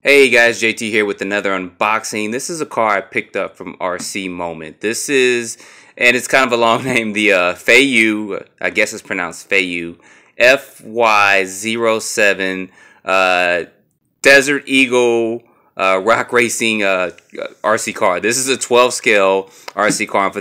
Hey guys, JT here with another unboxing. This is a car I picked up from RC Moment. This is, and it's kind of a long name, the Feiyue, I guess it's pronounced Feiyue, FY-07 Desert Eagle rock racing RC car. This is a 12 scale RC car. And for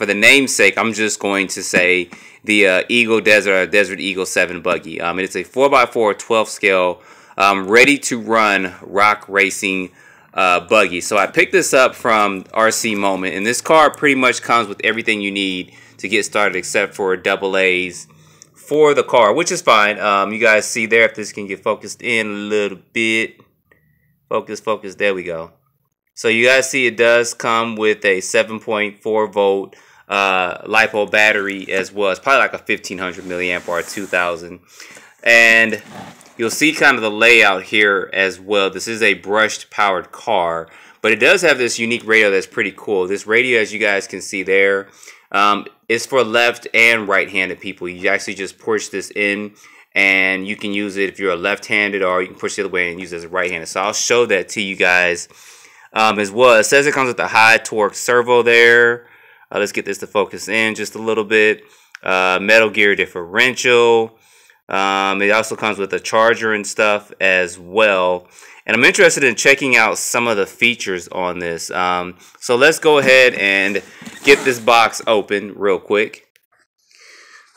the namesake, I'm just going to say the Eagle Desert Eagle 7 Buggy. It's a 4x4 12 scale ready to run rock racing buggy. So I picked this up from RC Moment, and this car pretty much comes with everything you need to get started except for double A's for the car, which is fine. You guys see there, if this can get focused in a little bit. Focus, there we go. So you guys see it does come with a 7.4 volt Lipo battery as well. It's probably like a 1500 milliamp or a 2000. And you'll see kind of the layout here as well. This is a brushed powered car, but it does have this unique radio that's pretty cool. This radio, as you guys can see there, is for left and right-handed people. You actually just push this in, and you can use it if you're a left-handed, or you can push it the other way and use it as a right-handed. So I'll show that to you guys as well. It says it comes with a high torque servo there. Let's get this to focus in just a little bit. Metal gear differential. It also comes with a charger and stuff as well. And I'm interested in checking out some of the features on this. So let's go ahead and get this box open real quick.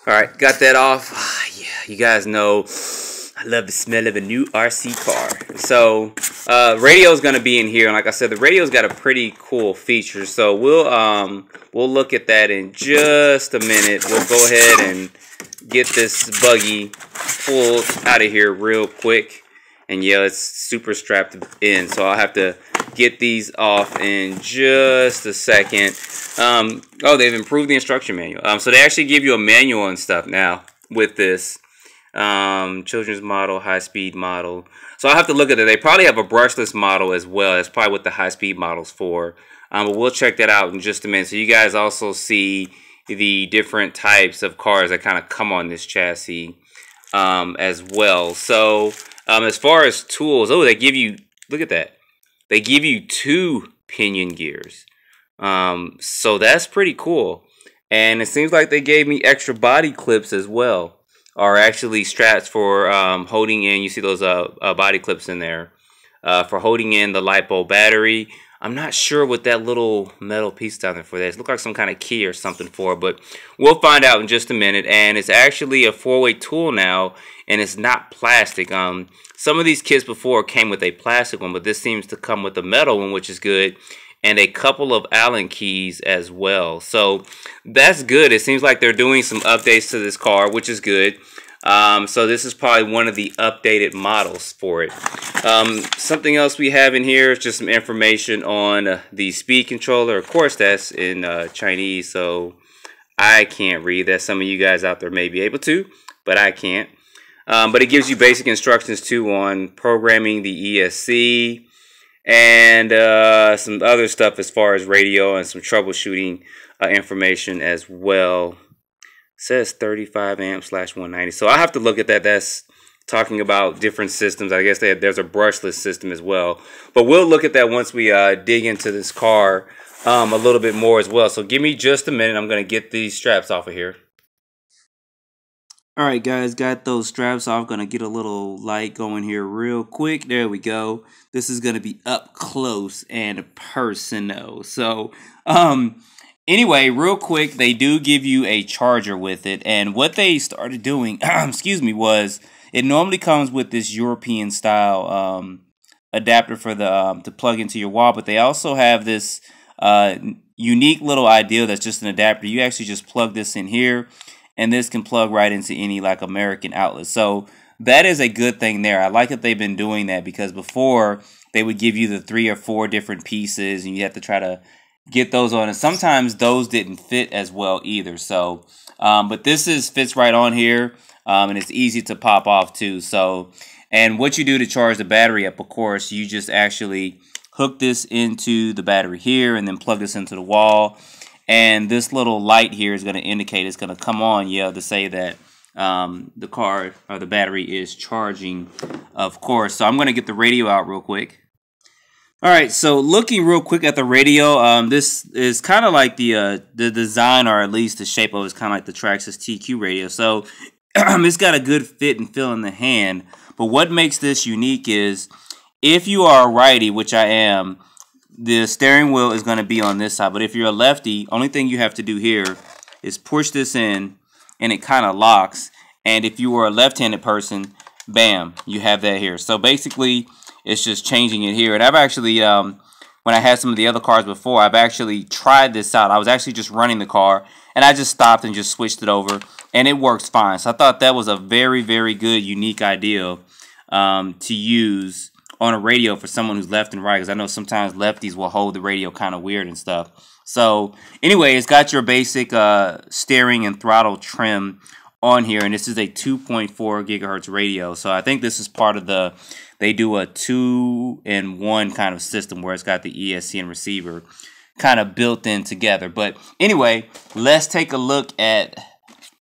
Alright, got that off. Yeah, you guys know I love the smell of a new RC car. So radio's gonna be in here, and like I said, the radio's got a pretty cool feature. So we'll look at that in just a minute. We'll go ahead and get this buggy pulled out of here real quick. And yeah, it's super strapped in, so I'll have to get these off in just a second. Oh, they've improved the instruction manual. So they actually give you a manual and stuff now with this. Children's model, high-speed model. So I'll have to look at it. They probably have a brushless model as well. That's probably what the high-speed model's for. But we'll check that out in just a minute. So you guys also see the different types of cars that kind of come on this chassis as well. So as far as tools, oh, they give you, look at that. They give you 2 pinion gears. So that's pretty cool. And it seems like they gave me extra body clips as well. Or actually straps for holding in, you see those body clips in there. For holding in the Lipo battery. I'm not sure what that little metal piece down there for that is. It looks like some kind of key or something for it, but we'll find out in just a minute. And it's actually a 4-way tool now, and it's not plastic. Some of these kits before came with a plastic one, but this seems to come with a metal one, which is good, and a couple of Allen keys as well. So that's good. It seems like they're doing some updates to this car, which is good. So this is probably one of the updated models for it. Something else we have in here is just some information on the speed controller. Of course, that's in Chinese, so I can't read that. Some of you guys out there may be able to, but I can't. But it gives you basic instructions too on programming the ESC and some other stuff as far as radio and some troubleshooting information as well. Says 35 amps /190. So I have to look at that. That's talking about different systems. I guess there's a brushless system as well. But we'll look at that once we dig into this car a little bit more as well. So give me just a minute. I'm going to get these straps off of here. Alright guys, got those straps off. Going to get a little light going here real quick. There we go. This is going to be up close and personal. So, anyway, real quick, they do give you a charger with it, and what they started doing, excuse me, was it normally comes with this European style adapter for the to plug into your wall, but they also have this unique little idea that's just an adapter. You actually just plug this in here, and this can plug right into any like American outlet. So that is a good thing there. I like that they've been doing that, because before they would give you the 3 or 4 different pieces, and you have to try to get those on, and sometimes those didn't fit as well either. So but this fits right on here, and it's easy to pop off too. So, and what you do to charge the battery up, of course, you just actually hook this into the battery here and then plug this into the wall, and this little light here is going to indicate it's going to come on, yeah, to say that the car or the battery is charging, of course. So I'm going to get the radio out real quick. All right, so looking real quick at the radio, this is kind of like the design, or at least the shape of it is kind of like the Traxxas TQ radio. So it's got a good fit and feel in the hand. But what makes this unique is if you are a righty, which I am, the steering wheel is going to be on this side. But if you're a lefty, only thing you have to do here is push this in, and it kind of locks. And if you were a left-handed person, bam, you have that here. So basically, it's just changing it here. And I've actually, when I had some of the other cars before, I've actually tried this out. I was actually just running the car, and I just stopped and just switched it over, and it works fine. So I thought that was a very, very good, unique idea to use on a radio for someone who's left and right, because I know sometimes lefties will hold the radio kind of weird and stuff. So anyway, it's got your basic steering and throttle trim on here, and this is a 2.4 gigahertz radio. So I think this is part of the, they do a 2-in-1 kind of system where it's got the ESC and receiver kind of built in together. But anyway, let's take a look at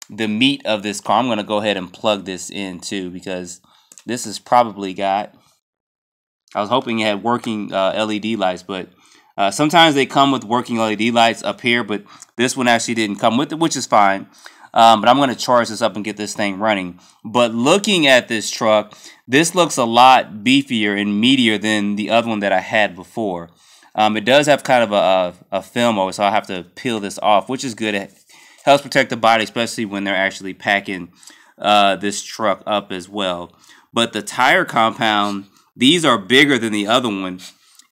the meat of this car. I'm going to go ahead and plug this in too, because this has probably got, I was hoping it had working LED lights, but sometimes they come with working LED lights up here, but this one actually didn't come with it, which is fine. But I'm going to charge this up and get this thing running. But looking at this truck, this looks a lot beefier and meatier than the other one that I had before. It does have kind of a film over it, so I'll have to peel this off, which is good. It helps protect the body, especially when they're actually packing this truck up as well. But the tire compound, these are bigger than the other one,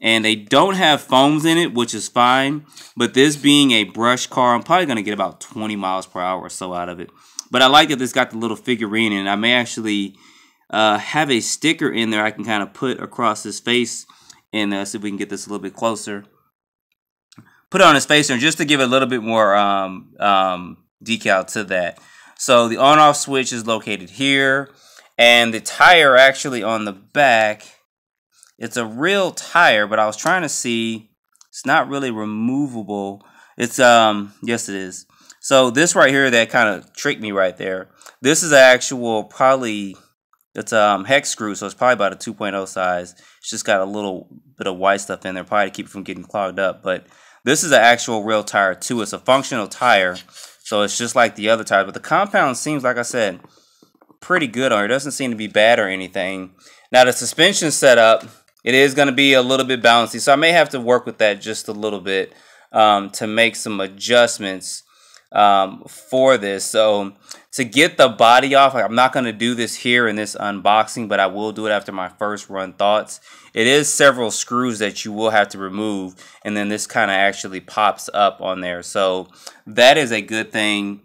and they don't have foams in it, which is fine. But this being a brush car, I'm probably going to get about 20 miles per hour or so out of it. But I like that this got the little figurine in it. I may actually have a sticker in there I can kind of put across his face, and see if we can get this a little bit closer. Put it on his face there just to give it a little bit more decal to that. So the on-off switch is located here, and the tire actually on the back, it's a real tire, but I was trying to see, it's not really removable. It's, yes it is. So this right here, that kind of tricked me right there. This is actual, probably, it's hex screw, so it's probably about a 2.0 size. It's just got a little bit of white stuff in there, probably to keep it from getting clogged up. But this is an actual real tire too. It's a functional tire, so it's just like the other tires. But the compound seems, like I said, pretty good on it. It doesn't seem to be bad or anything. Now the suspension setup, it is going to be a little bit bouncy, so I may have to work with that just a little bit to make some adjustments for this. So to get the body off, I'm not going to do this here in this unboxing, but I will do it after my first run thoughts. It is several screws that you will have to remove, and then this kind of actually pops up on there. So that is a good thing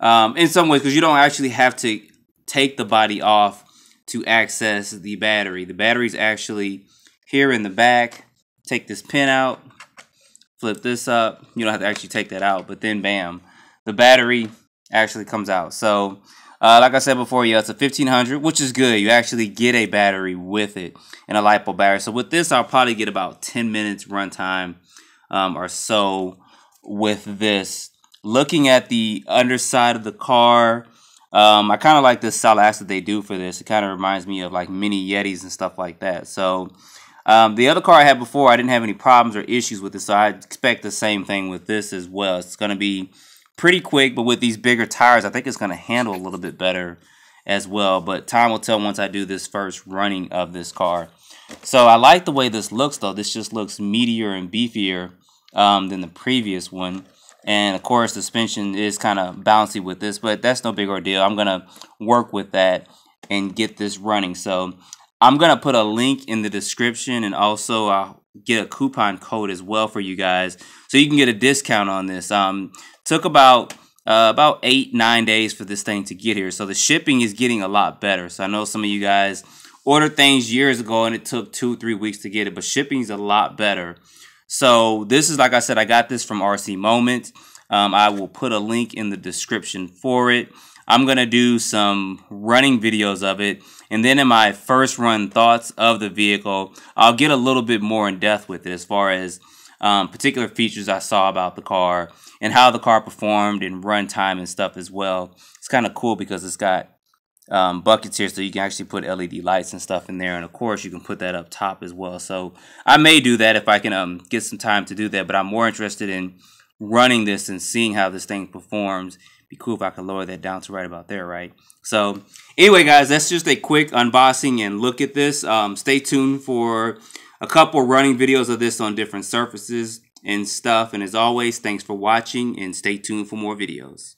in some ways, because you don't actually have to take the body off to access the battery. The battery's actually here in the back. Take this pin out, flip this up. You don't have to actually take that out, but then bam, the battery actually comes out. So like I said before, yeah, it's a 1500, which is good. You actually get a battery with it, and a Lipo battery. So with this, I'll probably get about 10 minutes runtime or so with this. Looking at the underside of the car, I kind of like this solid ash that they do for this. It kind of reminds me of like mini Yetis and stuff like that. So the other car I had before, I didn't have any problems or issues with it, so I expect the same thing with this as well. It's going to be pretty quick, but with these bigger tires, I think it's going to handle a little bit better as well. But time will tell once I do this first running of this car. So I like the way this looks, though. This just looks meatier and beefier than the previous one. And of course, the suspension is kind of bouncy with this, but that's no big ordeal. I'm going to work with that and get this running. So I'm going to put a link in the description, and also I'll get a coupon code as well for you guys, so you can get a discount on this. Took about 8-9 days for this thing to get here. So the shipping is getting a lot better. So I know some of you guys ordered things years ago and it took 2-3 weeks to get it, but shipping's a lot better. So this is, like I said, I got this from RC Moments. I will put a link in the description for it. I'm going to do some running videos of it, and then in my first run thoughts of the vehicle, I'll get a little bit more in depth with it as far as particular features I saw about the car and how the car performed and run time and stuff as well. It's kind of cool because it's got buckets here, so you can actually put LED lights and stuff in there, and of course you can put that up top as well. So I may do that if I can get some time to do that, but I'm more interested in running this and seeing how this thing performs. Be cool if I could lower that down to right about there, right? So anyway, guys, that's just a quick unboxing and look at this. Stay tuned for a couple running videos of this on different surfaces and stuff. And as always, thanks for watching and stay tuned for more videos.